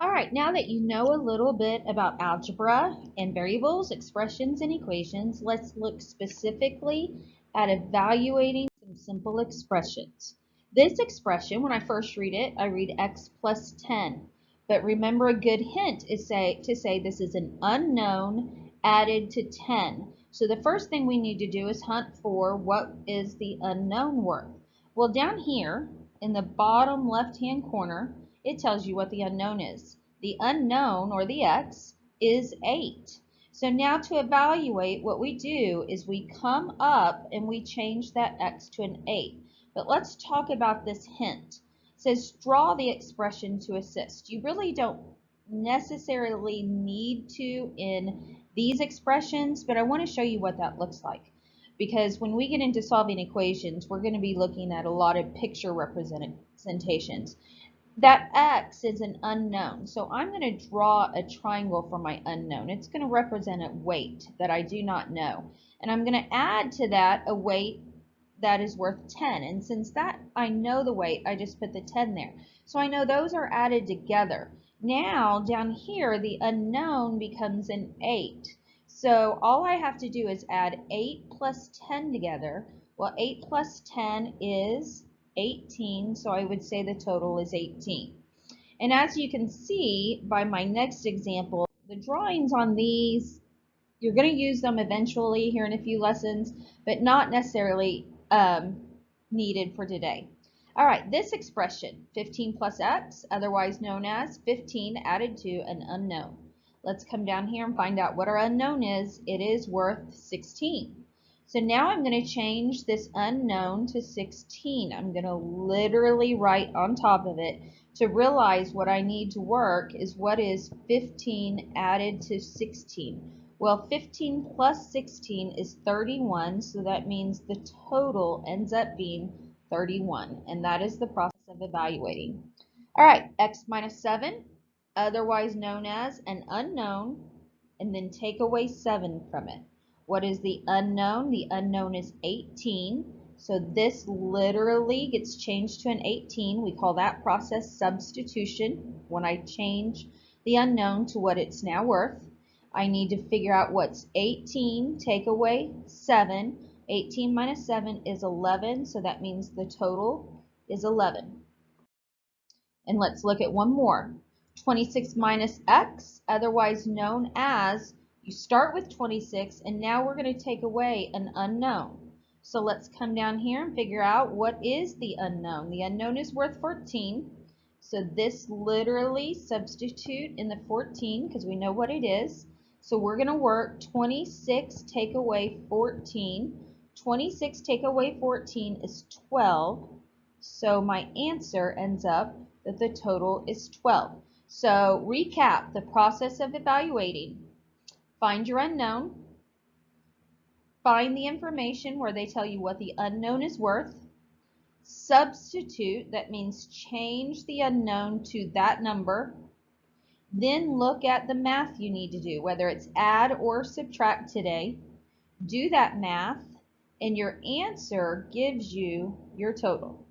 All right, now that you know a little bit about algebra and variables, expressions, and equations, let's look specifically at evaluating some simple expressions. This expression, when I first read it, I read x plus 10. But remember, a good hint is to say this is an unknown added to 10. So the first thing we need to do is hunt for what is the unknown worth. Well, down here in the bottom left-hand corner, it tells you what the unknown is. The unknown, or the x, is 8. So now to evaluate, what we do is we come up and we change that x to an 8. But let's talk about this hint. It says draw the expression to assist. You really don't necessarily need to in these expressions, but I want to show you what that looks like. Because when we get into solving equations, we're going to be looking at a lot of picture representations. That x is an unknown, so I'm going to draw a triangle for my unknown. It's going to represent a weight that I do not know. And I'm going to add to that a weight that is worth 10. And since that I know the weight, I just put the 10 there. So I know those are added together. Now down here, the unknown becomes an 8. So all I have to do is add 8 plus 10 together. Well, 8 plus 10 is 18, so I would say the total is 18. And as you can see by my next example, the drawings on these, you're going to use them eventually here in a few lessons, but not necessarily needed for today. All right, this expression, 15 plus x, otherwise known as 15 added to an unknown. Let's come down here and find out what our unknown is. It is worth 16. So now I'm going to change this unknown to 16. I'm going to literally write on top of it to realize what I need to work is what is 15 added to 16. Well, 15 plus 16 is 31, so that means the total ends up being 31, and that is the process of evaluating. All right, x minus 7, otherwise known as an unknown, and then take away 7 from it. What is the unknown? The unknown is 18. So this literally gets changed to an 18. We call that process substitution. When I change the unknown to what it's now worth, I need to figure out what's 18, take away 7. 18 minus 7 is 11, so that means the total is 11. And let's look at one more. 26 minus x, otherwise known as, you start with 26 and now we're going to take away an unknown. So let's come down here and figure out what is the unknown. The unknown is worth 14. So this literally substitute in the 14 because we know what it is. So we're going to work 26 take away 14. 26 take away 14 is 12. So my answer ends up that the total is 12. So recap the process of evaluating. Find your unknown. Find the information where they tell you what the unknown is worth. Substitute, that means change the unknown to that number. Then look at the math you need to do, whether it's add or subtract today. Do that math, and your answer gives you your total.